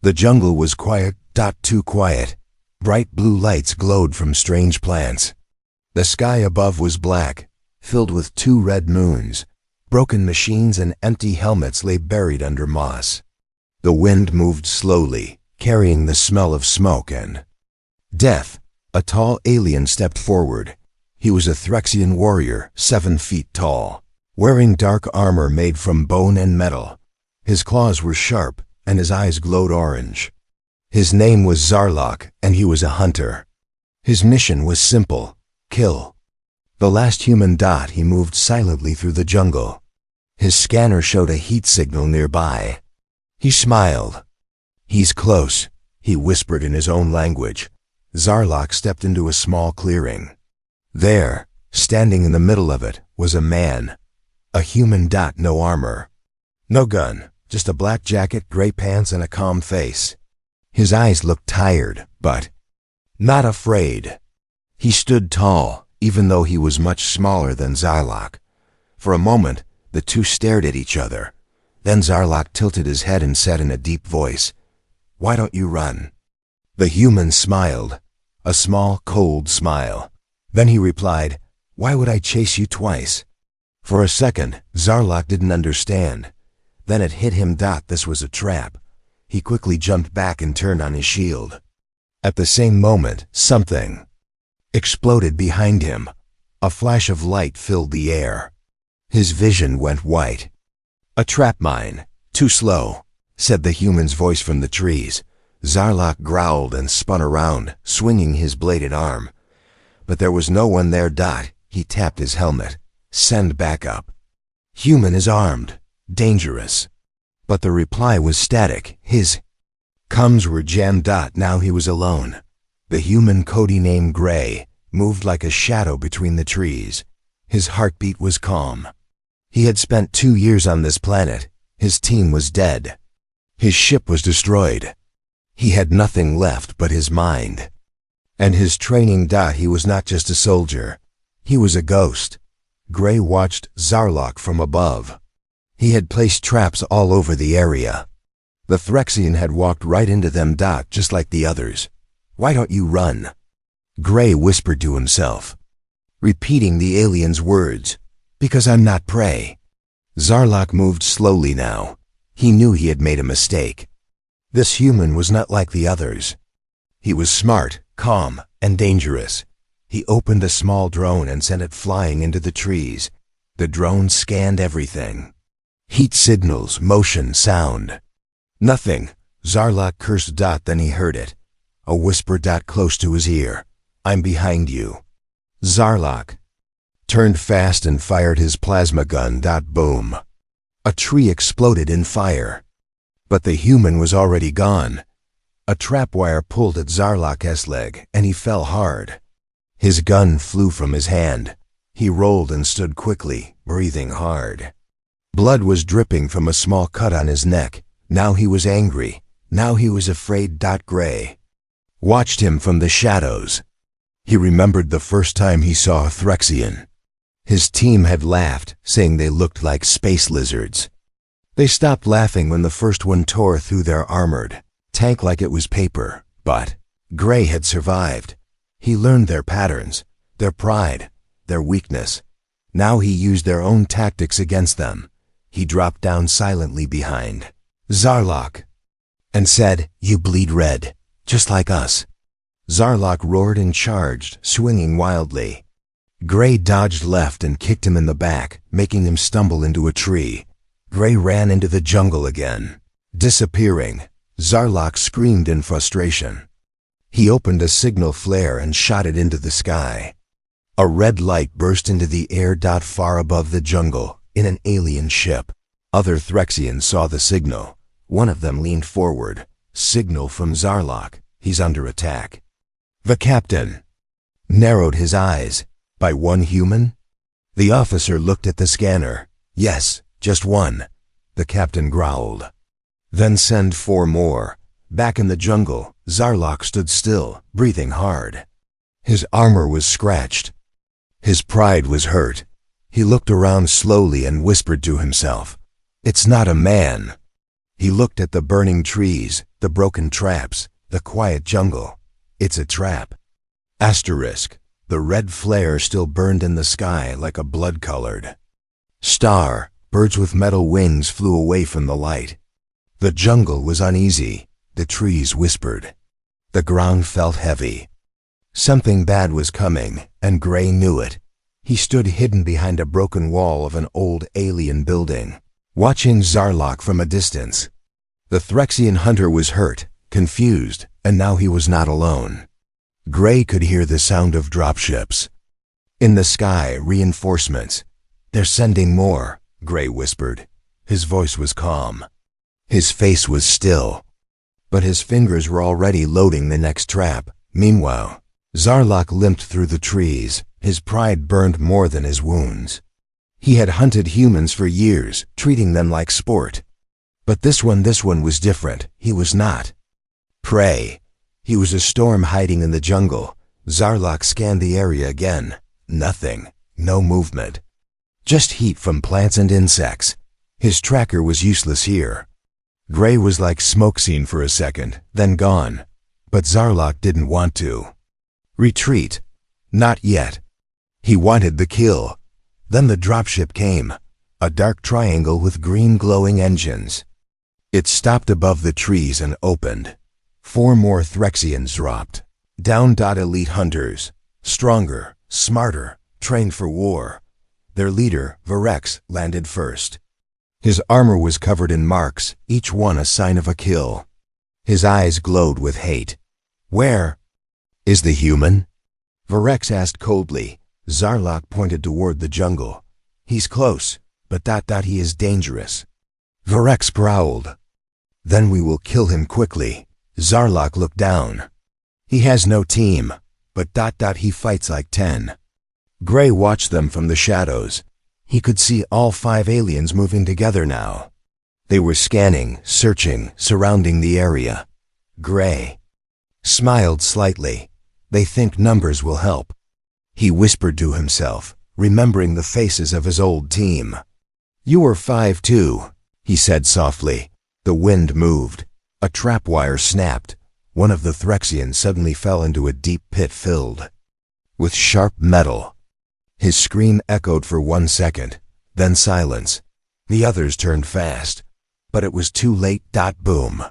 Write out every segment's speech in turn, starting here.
The jungle was quiet, too quiet. Bright blue lights glowed from strange plants. The sky above was black, filled with 2 red moons. Broken machines and empty helmets lay buried under moss. The wind moved slowly, carrying the smell of smoke and death. A tall alien stepped forward. He was a Threxian warrior, 7 feet tall, wearing dark armor made from bone and metal. His claws were sharp, and his eyes glowed orange. His name was Zarlok, and he was a hunter. His mission was simple: kill. The last human. He moved silently through the jungle. His scanner showed a heat signal nearby. He smiled. "He's close," he whispered in his own language. Zarlok stepped into a small clearing. There, standing in the middle of it, was a man. A human. No armor. No gun, just a black jacket, gray pants, and a calm face. His eyes looked tired, but not afraid. He stood tall, even though he was much smaller than Zarlok. For a moment, the two stared at each other. Then Zarlok tilted his head and said in a deep voice, "Why don't you run?" The human smiled, a small, cold smile. Then he replied, "Why would I chase you twice?" For a second, Zarlok didn't understand. Then it hit him. This was a trap. He quickly jumped back and turned on his shield. At the same moment, something exploded behind him. A flash of light filled the air. His vision went white. "A trap mine. Too slow," said the human's voice from the trees. Zarlok growled and spun around, swinging his bladed arm. But there was no one there. He tapped his helmet. "Send backup. Human is armed. Dangerous." But the reply was static. His comms were jammed. Now he was alone. The human, code name Gray, moved like a shadow between the trees. His heartbeat was calm. He had spent 2 years on this planet. His team was dead. His ship was destroyed. He had nothing left but his mind. And his training. He was not just a soldier. He was a ghost. Gray watched Zarlok from above. He had placed traps all over the area. The Threxian had walked right into them. Just like the others. "Why don't you run?" Gray whispered to himself, repeating the alien's words, "Because I'm not prey." Zarlok moved slowly now. He knew he had made a mistake. This human was not like the others. He was smart, calm, and dangerous. He opened a small drone and sent it flying into the trees. The drone scanned everything. Heat signals, motion, sound. Nothing. Zarlok cursed. Then he heard it. A whisper. Close to his ear. "I'm behind you." Zarlok turned fast and fired his plasma gun. Boom. A tree exploded in fire. But the human was already gone. A trap wire pulled at Zarlok's leg, and he fell hard. His gun flew from his hand. He rolled and stood quickly, breathing hard. Blood was dripping from a small cut on his neck. Now he was angry. Now he was afraid. Gray watched him from the shadows. He remembered the first time he saw a Threxian. His team had laughed, saying they looked like space lizards. They stopped laughing when the first one tore through their armored tank like it was paper. But Gray had survived. He learned their patterns, their pride, their weakness. Now he used their own tactics against them. He dropped down silently behind Zarlok and said, "You bleed red, just like us." Zarlok roared and charged, swinging wildly. Gray dodged left and kicked him in the back, making him stumble into a tree. Gray ran into the jungle again. Disappearing, Zarlok screamed in frustration. He opened a signal flare and shot it into the sky. A red light burst into the air. Far above the jungle, in an alien ship. Other Threxians saw the signal. One of them leaned forward. "Signal from Zarlok. He's under attack." The captain narrowed his eyes. "By one human?" The officer looked at the scanner. "Yes, just one," the captain growled. "Then send 4 more. Back in the jungle, Zarlok stood still, breathing hard. His armor was scratched. His pride was hurt. He looked around slowly and whispered to himself, "It's not a man." He looked at the burning trees. The broken traps, the quiet jungle. It's a trap. Asterisk. The red flare still burned in the sky like a blood-colored star. Birds with metal wings flew away from the light. The jungle was uneasy. The trees whispered. The ground felt heavy. Something bad was coming, and Gray knew it. He stood hidden behind a broken wall of an old alien building, watching Zarlok from a distance. The Threxian hunter was hurt, confused, and now he was not alone. Gray could hear the sound of dropships. In the sky, reinforcements. "They're sending more," Gray whispered. His voice was calm. His face was still. But his fingers were already loading the next trap. Meanwhile, Zarlok limped through the trees. His pride burned more than his wounds. He had hunted humans for years, treating them like sport. But this one was different. He was not prey. He was a storm hiding in the jungle. Zarlok scanned the area again. Nothing. No movement. Just heat from plants and insects. His tracker was useless here. Gray was like smoke seen for a second, then gone. But Zarlok didn't want to retreat. Not yet. He wanted the kill. Then the dropship came. A dark triangle with green glowing engines. It stopped above the trees and opened. 4 more Threxians dropped. Down. Elite hunters. Stronger, smarter, trained for war. Their leader, Varex, landed first. His armor was covered in marks, each one a sign of a kill. His eyes glowed with hate. "Where is the human?" Varex asked coldly. Zarlok pointed toward the jungle. "He's close, but he is dangerous." Varex growled. "Then we will kill him quickly." Zarlok looked down. "He has no team, but he fights like 10. Gray watched them from the shadows. He could see all 5 aliens moving together now. They were scanning, searching, surrounding the area. Gray smiled slightly. "They think numbers will help." He whispered to himself, remembering the faces of his old team. "You are 5 too," he said softly. The wind moved. A trap wire snapped. One of the Threxians suddenly fell into a deep pit filled with sharp metal. His scream echoed for 1 second, then silence. The others turned fast, but it was too late. Boom.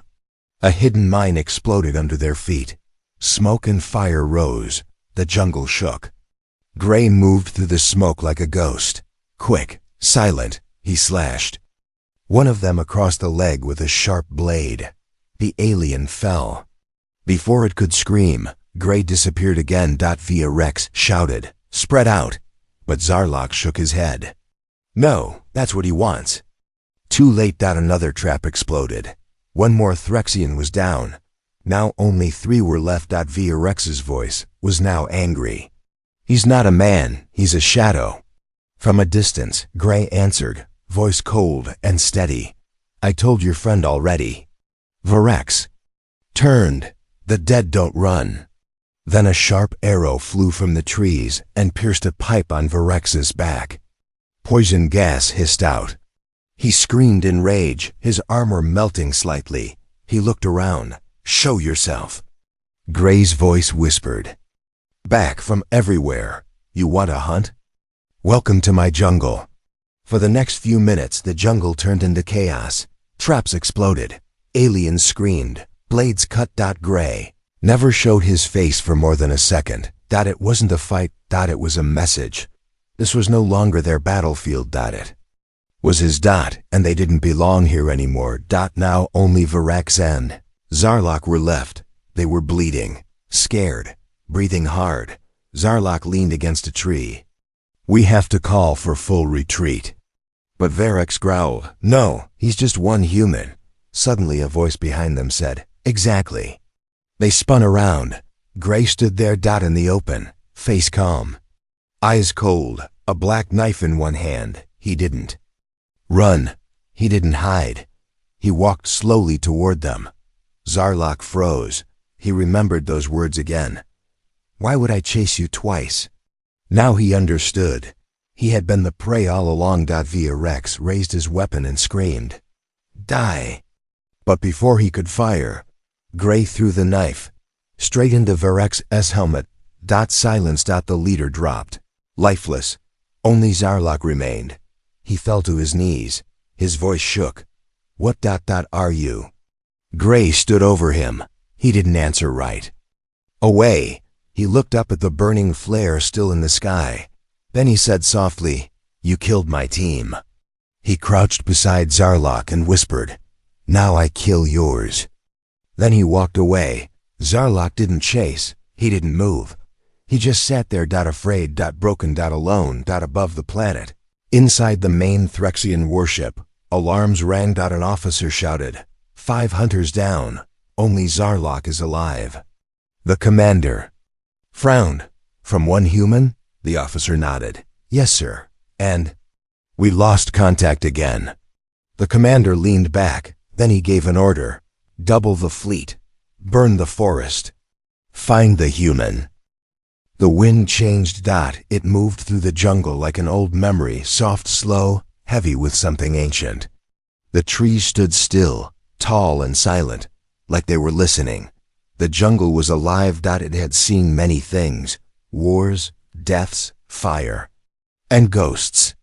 A hidden mine exploded under their feet. Smoke and fire rose. The jungle shook. Gray moved through the smoke like a ghost. Quick, silent, he slashed one of them across the leg with a sharp blade. The alien fell. Before it could scream, Gray disappeared again. Varex shouted, "Spread out!" But Zarlok shook his head. "No, that's what he wants." Too late. Another trap exploded. 1 more Threxian was down. Now only 3 were left. Varex's voice was now angry. "He's not a man, he's a shadow." From a distance, Gray answered, voice cold and steady. "I told your friend already." Varex turned. "The dead don't run." Then a sharp arrow flew from the trees and pierced a pipe on Varex's back. Poison gas hissed out. He screamed in rage, his armor melting slightly. He looked around. "Show yourself." Gray's voice whispered back from everywhere, "You want a hunt? Welcome to my jungle." For the next few minutes, the jungle turned into chaos. Traps exploded. Aliens screamed. Blades cut. Gray never showed his face for more than a second. It wasn't a fight. It was a message. This was no longer their battlefield. It was his. And they didn't belong here anymore. Now only Varex and Zarlok were left. They were bleeding, scared, breathing hard. Zarlok leaned against a tree. "We have to call for full retreat." But Varex growled, "No, he's just one human." Suddenly a voice behind them said, "Exactly." They spun around. Gray stood there. In the open, face calm, eyes cold, a black knife in one hand. He didn't run. He didn't hide. He walked slowly toward them. Zarlok froze. He remembered those words again. "Why would I chase you twice?" Now he understood. He had been the prey all along. Varex raised his weapon and screamed, "Die!" But before he could fire, Gray threw the knife straight into Varek's helmet. Silence. The leader dropped. Lifeless. Only Zarlok remained. He fell to his knees. His voice shook. What are you? Gray stood over him. He didn't answer right. Away. He looked up at the burning flare still in the sky. Then he said softly, You killed my team. He crouched beside Zarlok and whispered, Now I kill yours. Then he walked away. Zarlok didn't chase. He didn't move. He just sat there, afraid, broken, alone, above the planet. Inside the main Threxian warship, alarms rang. An officer shouted, 5 hunters down. Only Zarlok is alive. The commander frowned. From one human? The officer nodded. Yes, sir. And? We lost contact again. The commander leaned back. Then he gave an order. Double the fleet. Burn the forest. Find the human. The wind changed. It moved through the jungle like an old memory, soft, slow, heavy with something ancient. The trees stood still, tall and silent, like they were listening. The jungle was alive. It had seen many things: wars, deaths, fire, and ghosts.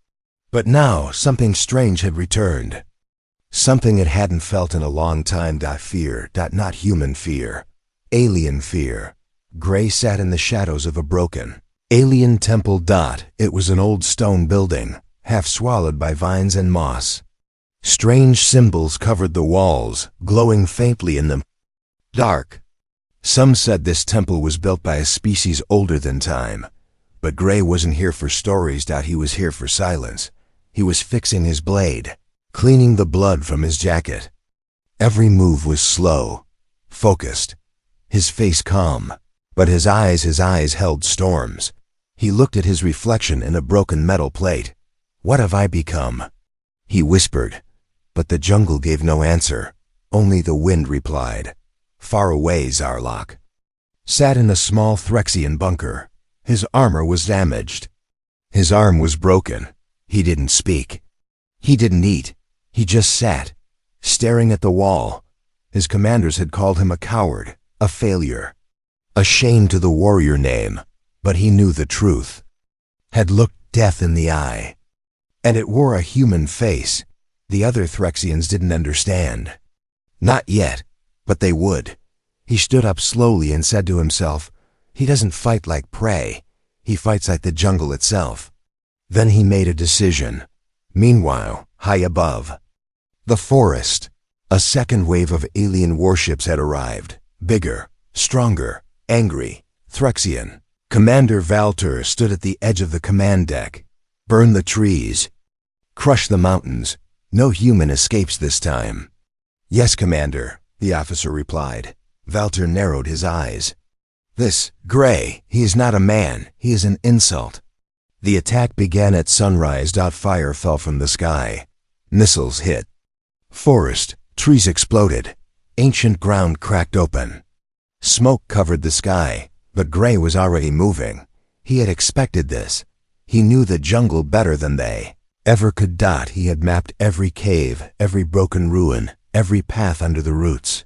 But now something strange had returned. Something it hadn't felt in a long time. Fear. Not human fear. Alien fear. Gray sat in the shadows of a broken alien temple. It was an old stone building, half swallowed by vines and moss. Strange symbols covered the walls, glowing faintly in the dark. Some said this temple was built by a species older than time. But Gray wasn't here for stories. He was here for silence. He was fixing his blade, cleaning the blood from his jacket. Every move was slow, focused, his face calm. But his eyes held storms. He looked at his reflection in a broken metal plate. What have I become? He whispered. But the jungle gave no answer. Only the wind replied. Far away, Zarlok sat in a small Threxian bunker. His armor was damaged. His arm was broken. He didn't speak. He didn't eat. He just sat, staring at the wall. His commanders had called him a coward, a failure. A shame to the warrior name, but he knew the truth. Had looked death in the eye. And it wore a human face. The other Threxians didn't understand. Not yet, but they would. He stood up slowly and said to himself, He doesn't fight like prey. He fights like the jungle itself. Then he made a decision. Meanwhile, high above the forest, a second wave of alien warships had arrived. Bigger, stronger, angry, Threxian. Commander Valter stood at the edge of the command deck. Burn the trees. Crush the mountains. No human escapes this time. Yes, Commander, the officer replied. Valter narrowed his eyes. This Gray, he is not a man. He is an insult. The attack began at sunrise. Fire fell from the sky. Missiles hit. Forest, trees exploded. Ancient ground cracked open. Smoke covered the sky, but Gray was already moving. He had expected this. He knew the jungle better than they ever could. He had mapped every cave, every broken ruin, every path under the roots.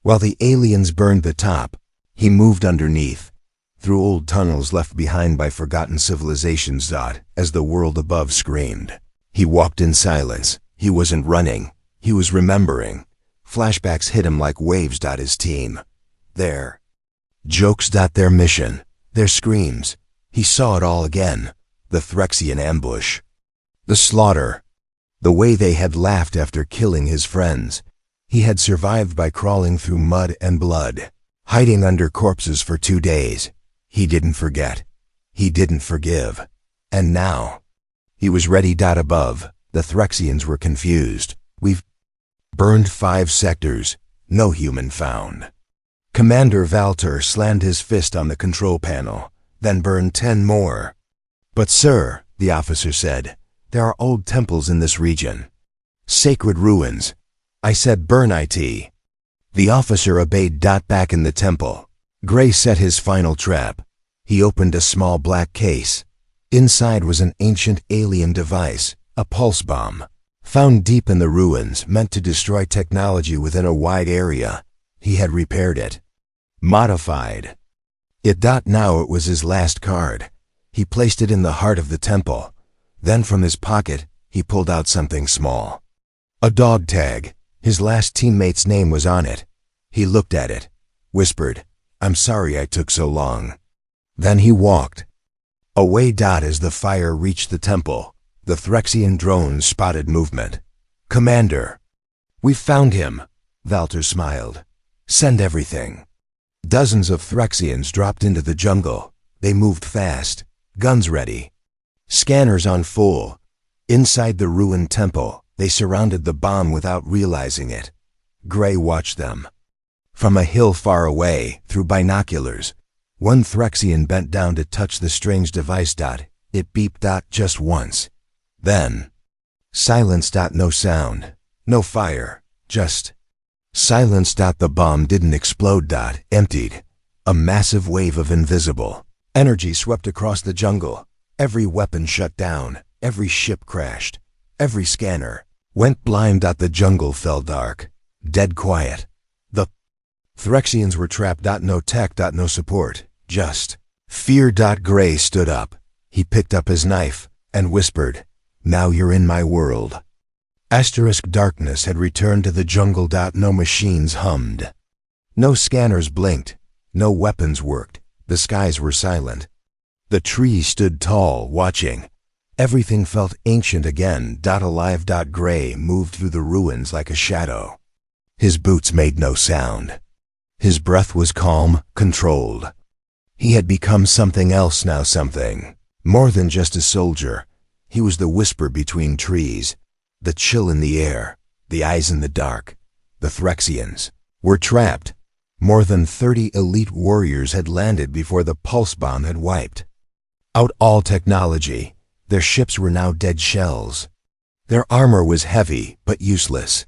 While the aliens burned the top, he moved underneath, through old tunnels left behind by forgotten civilizations. As the world above screamed. He walked in silence. He wasn't running. He was remembering. Flashbacks hit him like waves. His team. Their jokes. Their mission. Their screams. He saw it all again. The Threxian ambush. The slaughter. The way they had laughed after killing his friends. He had survived by crawling through mud and blood, hiding under corpses for 2 days. He didn't forget. He didn't forgive. And now, he was ready. Above, the Threxians were confused. We've burned 5 sectors. No human found. Commander Valter slammed his fist on the control panel, then burned 10 more. But sir, the officer said, there are old temples in this region. Sacred ruins. I said burn it. The officer obeyed. Back in the temple, Gray set his final trap. He opened a small black case. Inside was an ancient alien device, a pulse bomb, found deep in the ruins, meant to destroy technology within a wide area. He had repaired it. Modified. Now it was his last card. He placed it in the heart of the temple. Then from his pocket, he pulled out something small. A dog tag. His last teammate's name was on it. He looked at it, whispered, "I'm sorry I took so long." Then he walked away. As the fire reached the temple, the Threxian drones spotted movement. "Commander, we found him," Valter smiled. "Send everything." Dozens of Threxians dropped into the jungle. They moved fast, guns ready, scanners on full. Inside the ruined temple, they surrounded the bomb without realizing it. Gray watched them. From a hill far away, through binoculars, one Threxian bent down to touch the strange device. It beeped just once. Then, silence. No sound, no fire, just silence. The bomb didn't explode. Emptied. A massive wave of invisible energy swept across the jungle. Every weapon shut down, every ship crashed, every scanner went blind. The jungle fell dark, dead quiet. The Threxians were trapped. No tech. No support, just fear. Gray stood up. He picked up his knife and whispered, "Now you're in my world." Darkness had returned to the jungle. No machines hummed. No scanners blinked. No weapons worked. The skies were silent. The trees stood tall, watching. Everything felt ancient again. Alive. Gray moved through the ruins like a shadow. His boots made no sound. His breath was calm, controlled. He had become something else now, something more than just a soldier. He was the whisper between trees, the chill in the air, the eyes in the dark. The Threxians were trapped. More than 30 elite warriors had landed before the pulse bomb had wiped out all technology. Their ships were now dead shells. Their armor was heavy but useless.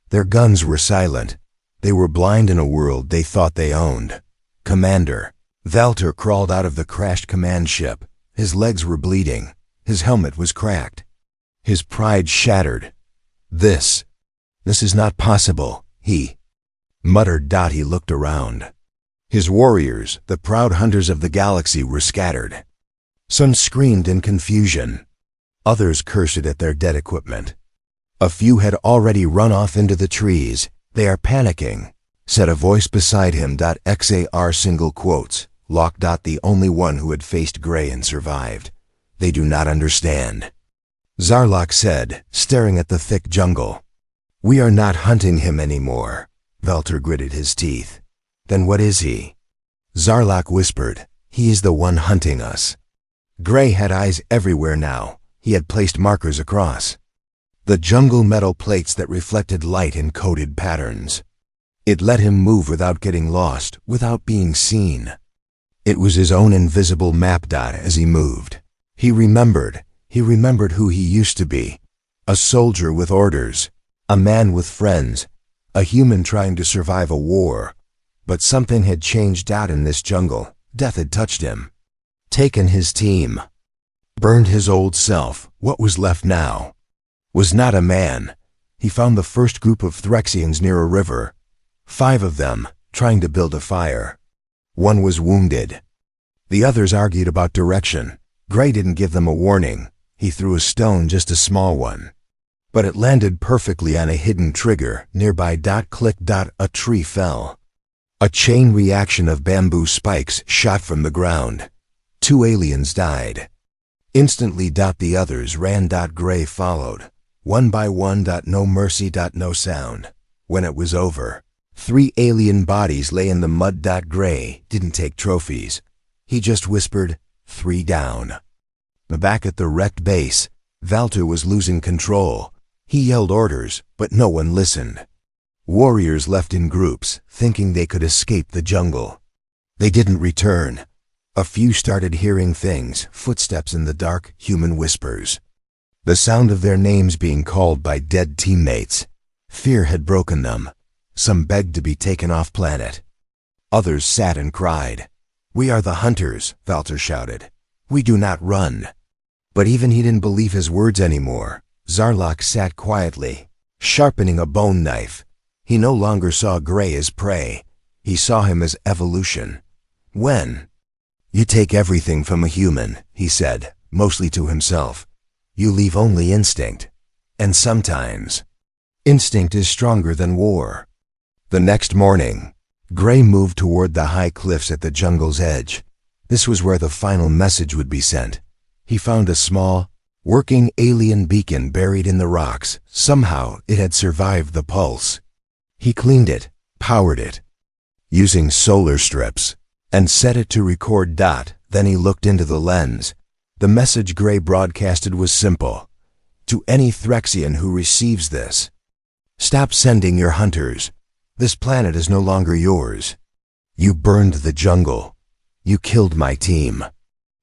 Their guns were silent. They were blind in a world they thought they owned. "Commander." Valter crawled out of the crashed command ship. His legs were bleeding. His helmet was cracked. His pride shattered. This is not possible," he muttered. He looked around. His warriors, the proud hunters of the galaxy, were scattered. Some screamed in confusion. Others cursed at their dead equipment. A few had already run off into the trees. "They are panicking," said a voice beside him. XAR single quotes. Locke. The only one who had faced Gray and survived. "They do not understand," Zarlok said, staring at the thick jungle. "We are not hunting him anymore." Valter gritted his teeth. "Then what is he?" Zarlok whispered, "He is the one hunting us." Gray had eyes everywhere now. He had placed markers across the jungle, metal plates that reflected light in coded patterns. It let him move without getting lost, without being seen. It was his own invisible map. As he moved, he remembered who he used to be. A soldier with orders, a man with friends, a human trying to survive a war. But something had changed. In this jungle, death had touched him, taken his team, burned his old self. What was left now was not a man. He found the first group of Threxians near a river. 5 of them, trying to build a fire. 1 was wounded. The others argued about direction. Gray didn't give them a warning. He threw a stone, just a small one. But it landed perfectly on a hidden trigger nearby. Click. A tree fell. A chain reaction of bamboo spikes shot from the ground. 2 aliens died. Instantly. The others ran. Gray followed. One by one. No mercy. No sound. When it was over, 3 alien bodies lay in the mud. Gray didn't take trophies. He just whispered, 3 down. Back at the wrecked base, Valter was losing control. He yelled orders, but no one listened. Warriors left in groups, thinking they could escape the jungle. They didn't return. A few started hearing things, footsteps in the dark, human whispers. The sound of their names being called by dead teammates. Fear had broken them. Some begged to be taken off planet. Others sat and cried. "We are the hunters," Valter shouted. "We do not run." But even he didn't believe his words anymore. Zarlok sat quietly, sharpening a bone knife. He no longer saw Gray as prey. He saw him as evolution. When you take everything from a human, he said, mostly to himself, you leave only instinct. And sometimes, instinct is stronger than war. The next morning, Gray moved toward the high cliffs at the jungle's edge. This was where the final message would be sent. He found a small, working alien beacon buried in the rocks. Somehow, it had survived the pulse. He cleaned it, powered it, using solar strips, and set it to record. Then he looked into the lens. The message Gray broadcasted was simple. To any Threxian who receives this, stop sending your hunters. This planet is no longer yours. You burned the jungle. You killed my team.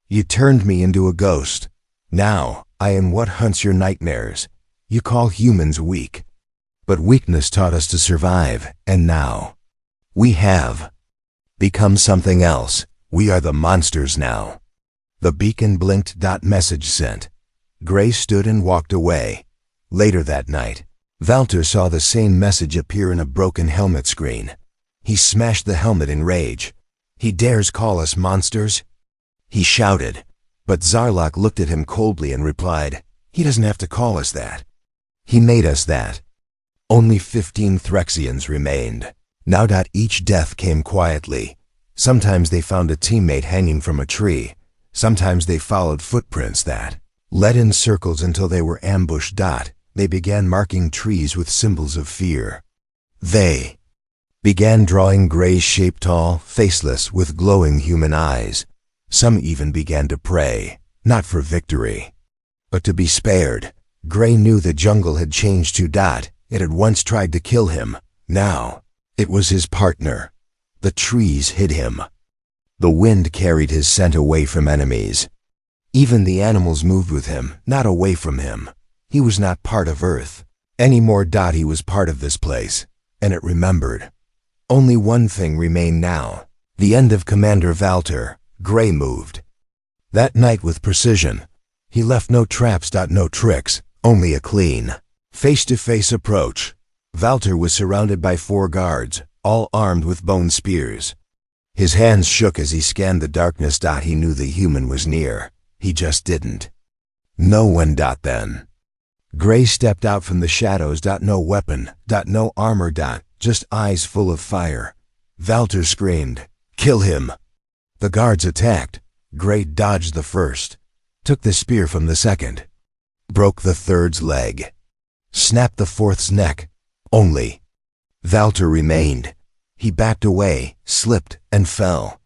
You turned me into a ghost. Now, I am what hunts your nightmares. You call humans weak. But weakness taught us to survive, and now, we have become something else. We are the monsters now. The beacon blinked. Message sent. Gray stood and walked away. Later that night, Valter saw the same message appear in a broken helmet screen. He smashed the helmet in rage. He dares call us monsters? He shouted. But Zarlok looked at him coldly and replied, he doesn't have to call us that. He made us that. Only 15 Threxians remained. Now. Each death came quietly. Sometimes they found a teammate hanging from a tree. Sometimes they followed footprints that led in circles until they were ambushed. They began marking trees with symbols of fear. They began drawing Gray's shape, tall, faceless, with glowing human eyes. Some even began to pray, not for victory, but to be spared. Gray knew the jungle had changed too. It had once tried to kill him. Now, it was his partner. The trees hid him. The wind carried his scent away from enemies. Even the animals moved with him, not away from him. He was not part of Earth anymore. He was part of this place, and it remembered. Only one thing remained now. The end of Commander Valter. Gray moved. That night with precision. He left no traps. No tricks, only a clean, face-to-face approach. Valter was surrounded by 4 guards, all armed with bone spears. His hands shook as he scanned the darkness. He knew the human was near. He just didn't know when. Then Gray stepped out from the shadows. No weapon. No armor. Just eyes full of fire. Valter screamed, "Kill him!" The guards attacked. Gray dodged the first, took the spear from the second, broke the third's leg, snapped the fourth's neck. Only Valter remained. He backed away, slipped, and fell.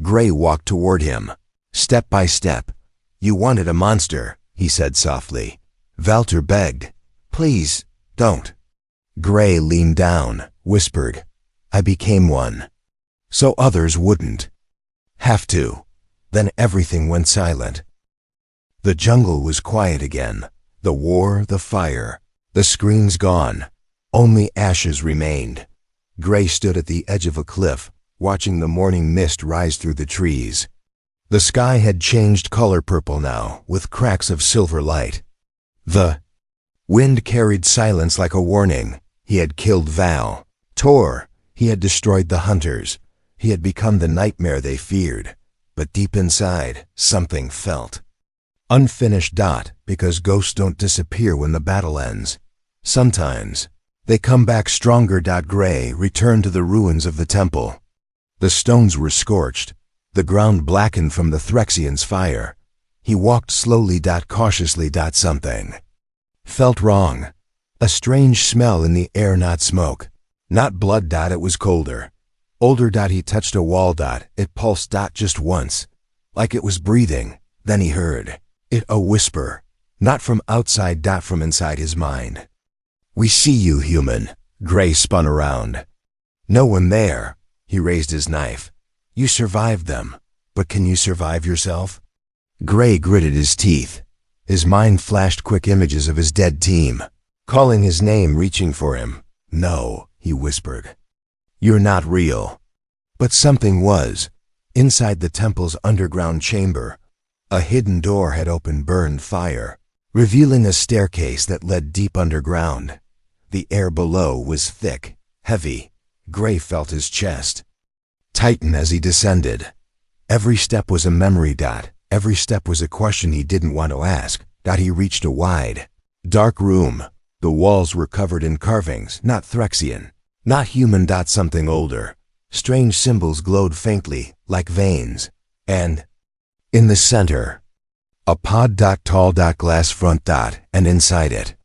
Gray walked toward him, step by step. "You wanted a monster," he said softly. Valter begged, "Please, don't." Gray leaned down, whispered, "I became one, so others wouldn't have to." Then everything went silent. The jungle was quiet again. The war, the fire, the screens gone. Only ashes remained. Gray stood at the edge of a cliff, watching the morning mist rise through the trees. The sky had changed color, purple now, with cracks of silver light. The wind carried silence like a warning. He had killed Val. Tor. He had destroyed the hunters. He had become the nightmare they feared. But deep inside, something felt unfinished. Because ghosts don't disappear when the battle ends. Sometimes they come back stronger. Gray returned to the ruins of the temple. The stones were scorched, the ground blackened from the Threxians' fire. He walked slowly. Cautiously. Something felt wrong. A strange smell in the air, not smoke, not blood. It was colder, older. He touched a wall. It pulsed. Just once, like it was breathing. Then he heard it, a whisper, not from outside. From inside his mind. "We see you, human." Gray spun around. No one there. He raised his knife. "You survived them, but can you survive yourself?" Gray gritted his teeth. His mind flashed quick images of his dead team, calling his name, reaching for him. "No," he whispered. "You're not real." But something was. Inside the temple's underground chamber, a hidden door had opened, burned fire, revealing a staircase that led deep underground. The air below was thick, heavy. Gray felt his chest tighten as he descended. Every step was a memory. Every step was a question he didn't want to ask. He reached a wide, dark room. The walls were covered in carvings, not Threxian, not human. Something older. Strange symbols glowed faintly, like veins. And in the center, a pod. Tall. Glass front. And inside it,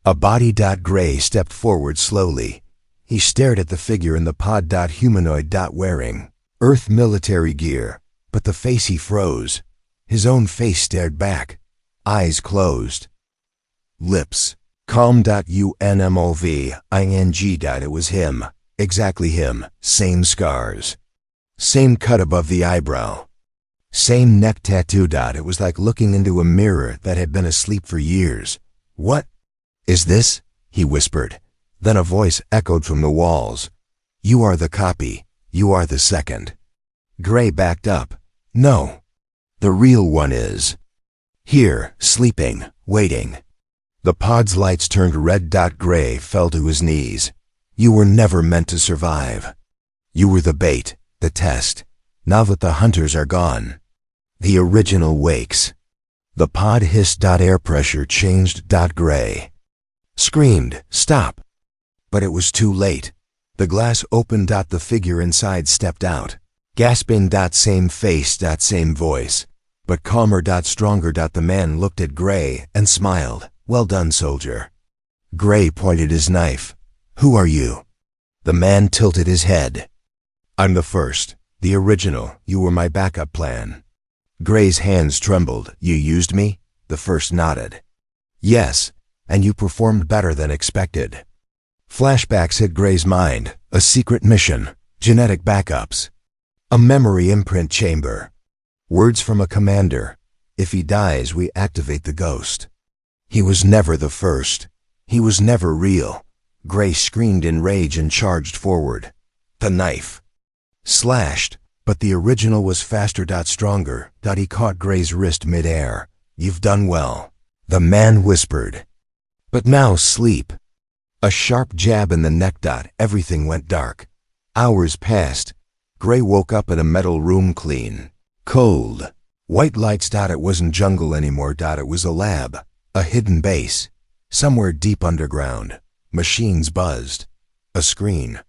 a body. Gray stepped forward slowly. He stared at the figure in the pod. Humanoid. Wearing Earth military gear, but the face he froze. His own face stared back, eyes closed. Lips calm. Unmoving. It was him, exactly him. Same scars, same cut above the eyebrow, same neck tattoo. It was like looking into a mirror that had been asleep for years. "What is this?" he whispered. Then a voice echoed from the walls. "You are the copy. You are the second." Gray backed up. "No. The real one is here, sleeping, waiting." The pod's lights turned red. Gray fell to his knees. "You were never meant to survive. You were the bait, the test. Now that the hunters are gone, the original wakes." The pod hissed. Air pressure changed. Gray screamed, "Stop!" But it was too late. The glass opened. The figure inside stepped out, gasping. Same face. Same voice, but calmer. Stronger. The man looked at Gray and smiled. "Well done, soldier." Gray pointed his knife. "Who are you?" The man tilted his head. "I'm the first, the original. You were my backup plan." Gray's hands trembled. "You used me?" The first nodded. "Yes, and you performed better than expected." Flashbacks hit Gray's mind. A secret mission, genetic backups, a memory imprint chamber, words from a commander. "If he dies, we activate the ghost." He was never the first. He was never real. Gray screamed in rage and charged forward. The knife slashed, but the original was faster. Stronger. He caught Gray's wrist midair. "You've done well," the man whispered. "But now sleep." A sharp jab in the neck. Everything went dark. Hours passed. Gray woke up in a metal room, clean, cold, white lights. It wasn't jungle anymore. It was a lab, a hidden base, somewhere deep underground. Machines buzzed. A screen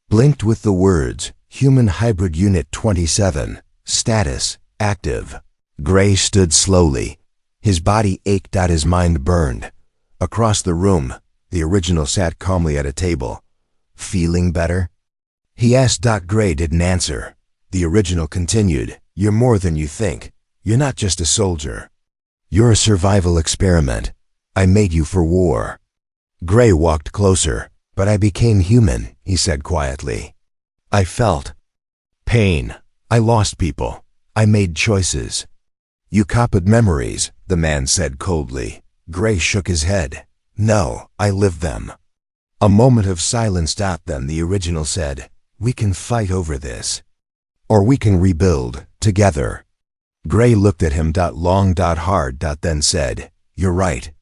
blinked with the words, "Human Hybrid Unit 27, status, active." Gray stood slowly. His body ached. His mind burned. Across the room, the original sat calmly at a table. "Feeling better?" he asked. Gray didn't answer. The original continued. "You're more than you think. You're not just a soldier. You're a survival experiment. I made you for war." Gray walked closer. "But I became human," he said quietly. "I felt pain. I lost people. I made choices." "You copied memories," the man said coldly. Gray shook his head. "No, I lived them." A moment of silence. Then the original said, "We can fight over this. Or we can rebuild, together." Gray looked at him. Long. Hard. Then said, "You're right."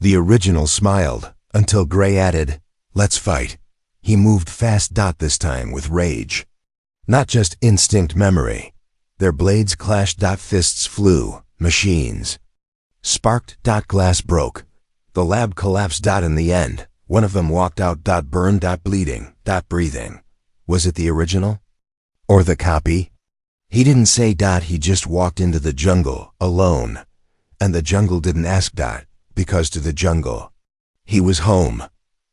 The original smiled, until Gray added, "Let's fight." He moved fast. This time with rage. Not just instinct memory. Their blades clashed. Fists flew. Machines sparked. Glass broke. The lab collapsed. In the end, one of them walked out. Burned. Bleeding. Breathing. Was it the original? Or the copy? He didn't say. He just walked into the jungle, alone. And the jungle didn't ask. Because to the jungle, he was home.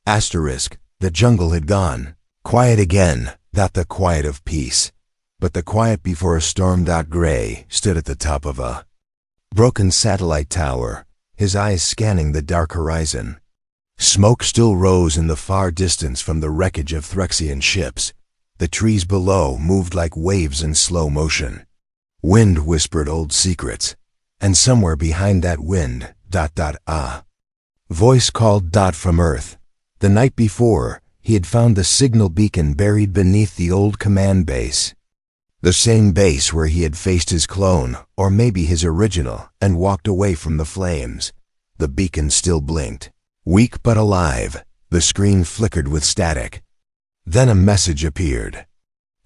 Asterisk. The jungle had gone. Quiet again. The quiet of peace. But the quiet before a storm. Gray stood at the top of a broken satellite tower, his eyes scanning the dark horizon. Smoke still rose in the far distance from the wreckage of Threxian ships. The trees below moved like waves in slow motion. Wind whispered old secrets. And somewhere behind that wind, voice called. From Earth. The night before, he had found the signal beacon buried beneath the old command base. The same base where he had faced his clone, or maybe his original, and walked away from the flames. The beacon still blinked. Weak but alive, the screen flickered with static. Then a message appeared.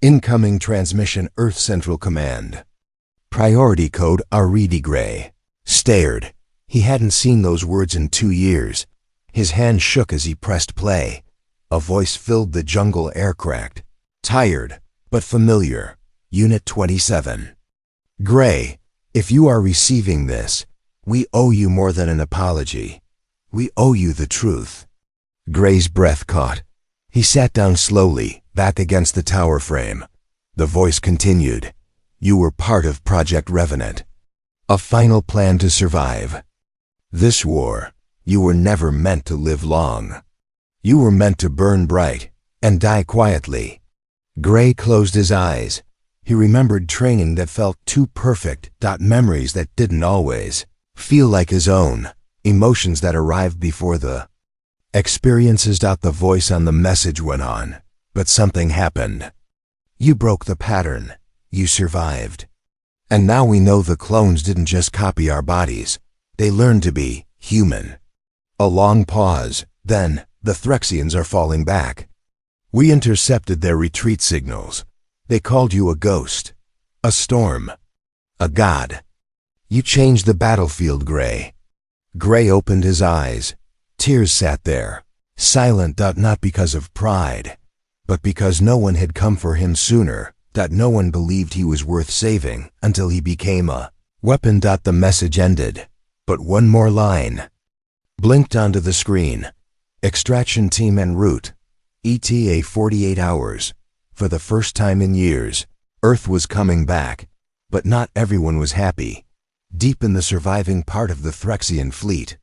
Incoming transmission Earth Central Command. Priority code Aridi. Gray stared. He hadn't seen those words in 2 years. His hand shook as he pressed play. A voice filled the jungle air, cracked. Tired, but familiar. Unit 27. Gray, if you are receiving this, we owe you more than an apology. We owe you the truth. Gray's breath caught. He sat down slowly, back against the tower frame. The voice continued. You were part of Project Revenant. A final plan to survive. This war, you were never meant to live long. You were meant to burn bright and die quietly. Gray closed his eyes. He remembered training that felt too perfect, memories that didn't always feel like his own, emotions that arrived before the experiences. The voice on the message went on, but something happened. You broke the pattern. You survived. And now we know the clones didn't just copy our bodies. They learned to be human. A long pause, then, the Threxians are falling back. We intercepted their retreat signals. They called you a ghost, a storm, a god. You changed the battlefield, Gray. Gray opened his eyes. Tears sat there, silent. Not because of pride, but because no one had come for him sooner. No one believed he was worth saving until he became a weapon. The message ended, but one more line blinked onto the screen. Extraction team en route. ETA 48 hours. For the first time in years, Earth was coming back, but not everyone was happy. Deep in the surviving part of the Threxian fleet,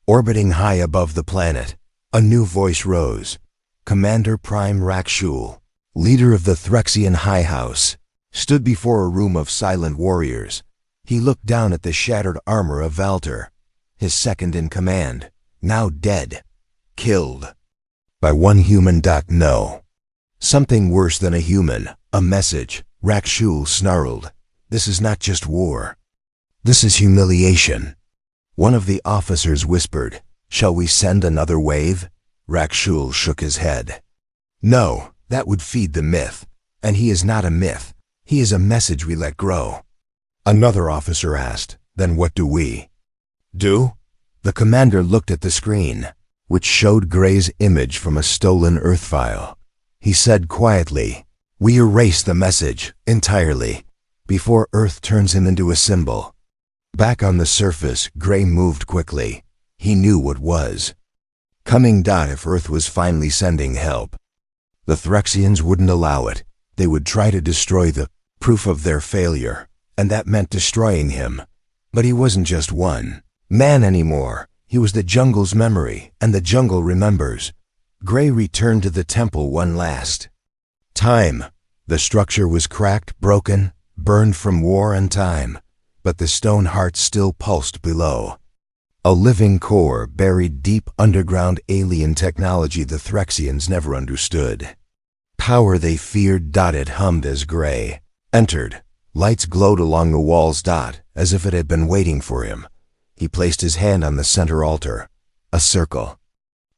orbiting high above the planet, a new voice rose. Commander Prime Rakshul, leader of the Threxian High House, stood before a room of silent warriors. He looked down at the shattered armor of Valter, his second in command, now dead, killed by one human. No. Something worse than a human, a message. Rakshul snarled. This is not just war. This is humiliation. One of the officers whispered, Shall we send another wave? Rakshul shook his head. No, that would feed the myth. And he is not a myth. He is a message we let grow. Another officer asked, Then what do we do? The commander looked at the screen, which showed Gray's image from a stolen Earth file. He said quietly, We erase the message, entirely, before Earth turns him into a symbol. Back on the surface, Gray moved quickly. He knew what was coming. If Earth was finally sending help, the Threxians wouldn't allow it. They would try to destroy the proof of their failure, and that meant destroying him. But he wasn't just one man anymore. He was the jungle's memory, and the jungle remembers. Gray returned to the temple one last time. The structure was cracked, broken, burned from war and time, but the stone heart still pulsed below. A living core buried deep underground, alien technology the Threxians never understood. Power they feared. It hummed as Gray entered. Lights glowed along the walls. As if it had been waiting for him. He placed his hand on the center altar. A circle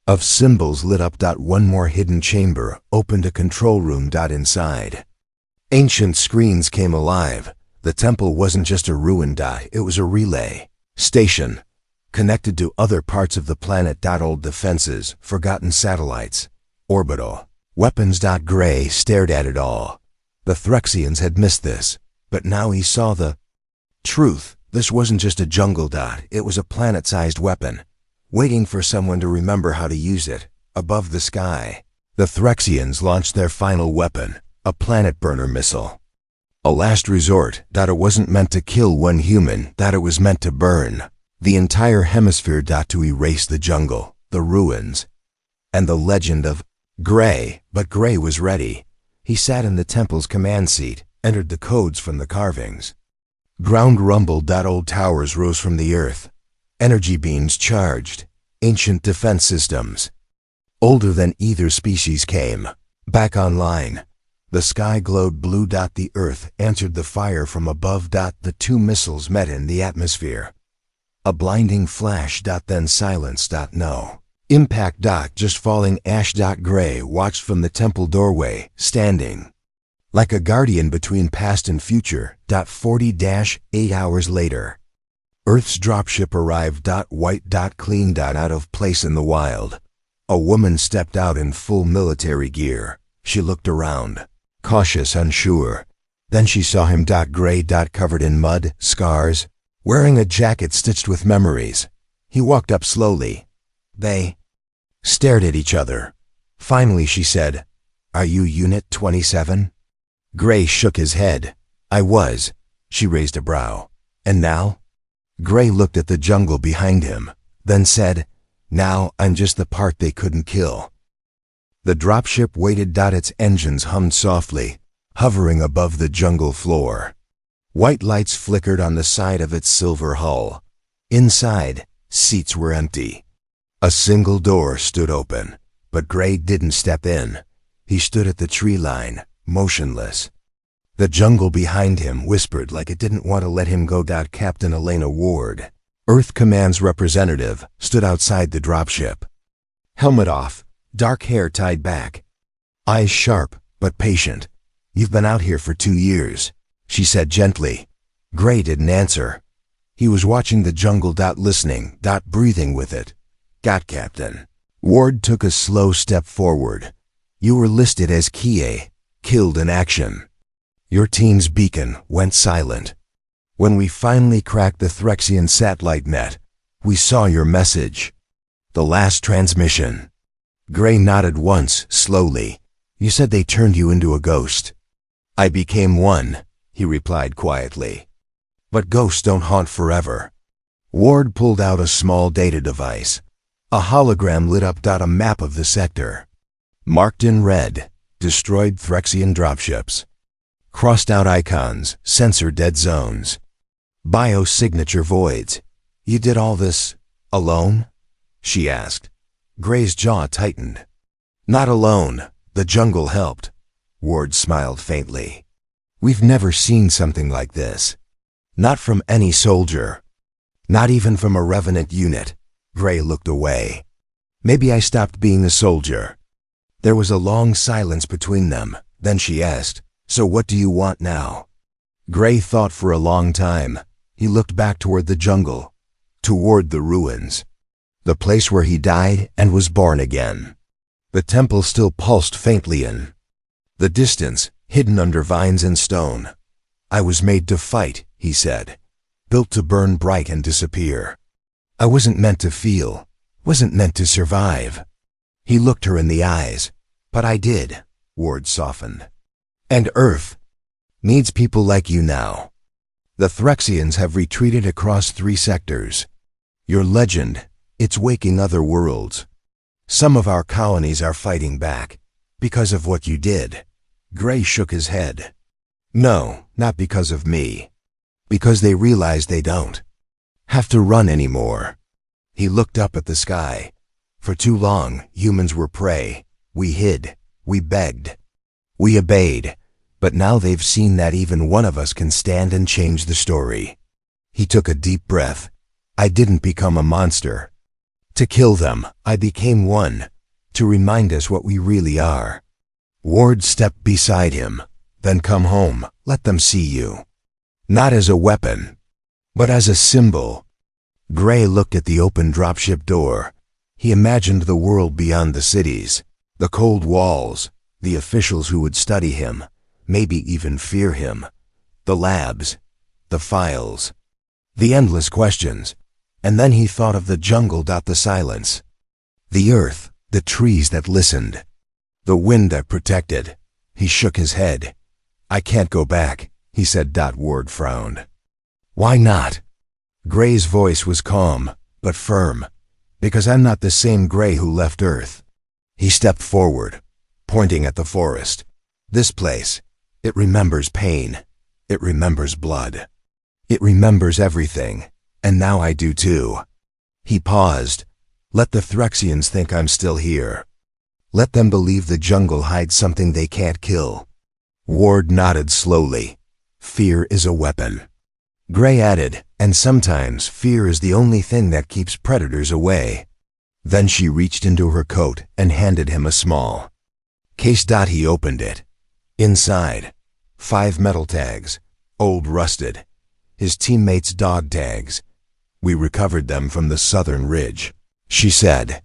of symbols lit up. One more hidden chamber opened a control room. Inside, ancient screens came alive. The temple wasn't just a ruin. It was a relay station, connected to other parts of the planet. Old defenses, forgotten satellites, orbital weapons. Gray stared at it all. The Threxians had missed this, but now he saw the truth. This wasn't just a jungle. It was a planet-sized weapon, waiting for someone to remember how to use it. Above the sky, the Threxians launched their final weapon, a planet-burner missile. A last resort. It wasn't meant to kill one human. It was meant to burn the entire hemisphere. To erase the jungle, the ruins, and the legend of Gray. But Gray was ready. He sat in the temple's command seat, entered the codes from the carvings. Ground rumbled. Old towers rose from the earth. Energy beams charged. Ancient defense systems, older than either species, came back online. The sky glowed blue. The earth answered the fire from above. The two missiles met in the atmosphere. A blinding flash. Then silence. No Impact. Just falling ash. Gray watched from the temple doorway, standing like a guardian between past and future. 40-8 hours later, Earth's dropship arrived. White. Clean. Out of place in the wild. A woman stepped out in full military gear. She looked around, cautious, unsure. Then she saw him. Gray. Covered in mud, scars, wearing a jacket stitched with memories. He walked up slowly. They stared at each other. Finally she said, "Are you Unit 27? Gray shook his head. "I was." She raised a brow. "And now?" Gray looked at the jungle behind him, then said, "Now I'm just the part they couldn't kill." The dropship waited. Its engines hummed softly, hovering above the jungle floor. White lights flickered on the side of its silver hull. Inside, seats were empty. A single door stood open, but Gray didn't step in. He stood at the tree line, motionless. The jungle behind him whispered like it didn't want to let him go. Captain Elena Ward, Earth Command's representative, stood outside the dropship. Helmet off, dark hair tied back, eyes sharp but patient. "You've been out here for 2 years," she said gently. Gray didn't answer. He was watching the jungle. Listening, breathing with it. "Got Captain." Ward took a slow step forward. "You were listed as Kie, killed in action. Your team's beacon went silent. When we finally cracked the Threxian satellite net, we saw your message. The last transmission." Gray nodded once, slowly. "You said they turned you into a ghost." "I became one," he replied quietly. "But ghosts don't haunt forever." Ward pulled out a small data device. A hologram lit up. A map of the sector. Marked in red, destroyed Threxian dropships. Crossed out icons, sensor dead zones. Biosignature voids. "You did all this alone?" she asked. Gray's jaw tightened. "Not alone. The jungle helped." Ward smiled faintly. "We've never seen something like this. Not from any soldier. Not even from a Revenant unit." Gray looked away. "Maybe I stopped being a soldier." There was a long silence between them. Then she asked, "So what do you want now?" Gray thought for a long time. He looked back toward the jungle, toward the ruins. The place where he died and was born again. The temple still pulsed faintly in the distance, hidden under vines and stone. "I was made to fight," he said. "Built to burn bright and disappear. I wasn't meant to feel, wasn't meant to survive." He looked her in the eyes. "But I did," Ward softened. "And Earth needs people like you now. The Threxians have retreated across 3 sectors. Your legend, it's waking other worlds. Some of our colonies are fighting back because of what you did." Gray shook his head. "No, not because of me. Because they realize they don't have to run anymore." He looked up at the sky. "For too long, humans were prey. We hid. We begged. We obeyed. But now they've seen that even one of us can stand and change the story." He took a deep breath. "I didn't become a monster to kill them. I became one to remind us what we really are." Ward stepped beside him. "Then come home. Let them see you. Not as a weapon, but as a symbol." Gray looked at the open dropship door. He imagined the world beyond the cities, the cold walls, the officials who would study him, maybe even fear him, the labs, the files, the endless questions. And then he thought of the jungle. The silence, the earth, the trees that listened, the wind that protected. He shook his head. "I can't go back," he said. Ward frowned. "Why not?" Gray's voice was calm, but firm. "Because I'm not the same Gray who left Earth." He stepped forward, pointing at the forest. "This place, it remembers pain. It remembers blood. It remembers everything. And now I do too." He paused. "Let the Threxians think I'm still here. Let them believe the jungle hides something they can't kill." Ward nodded slowly. "Fear is a weapon." Gray added, "And sometimes fear is the only thing that keeps predators away." Then she reached into her coat and handed him a small case. He opened it. Inside, 5 metal tags, old rusted. His teammates' dog tags. We recovered them from the southern ridge, she said.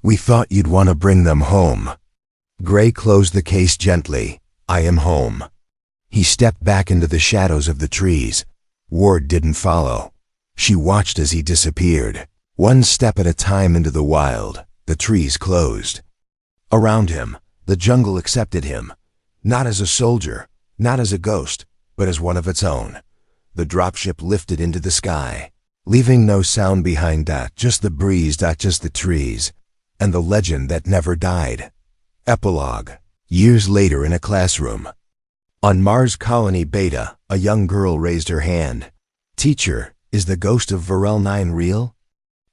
We thought you'd want to bring them home. Gray closed the case gently. I am home. He stepped back into the shadows of the trees. Ward didn't follow. She watched as he disappeared. One step at a time into the wild, the trees closed. Around him, the jungle accepted him. Not as a soldier, not as a ghost, but as one of its own. The dropship lifted into the sky, leaving no sound behind. Just the breeze. Just the trees. And the legend that never died. Epilogue. Years later in a classroom. On Mars Colony Beta, a young girl raised her hand. Teacher, is the ghost of Varel 9 real?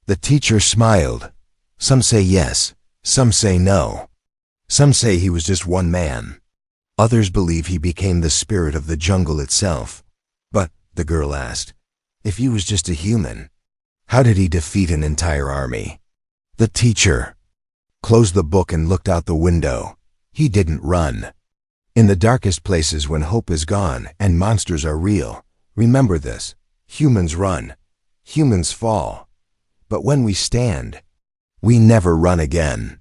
The teacher smiled. Some say yes, some say no. Some say he was just one man. Others believe he became the spirit of the jungle itself. But, the girl asked, if he was just a human, how did he defeat an entire army? The teacher closed the book and looked out the window. He didn't run. In the darkest places, when hope is gone and monsters are real, remember this: humans run, humans fall. But when we stand, we never run again.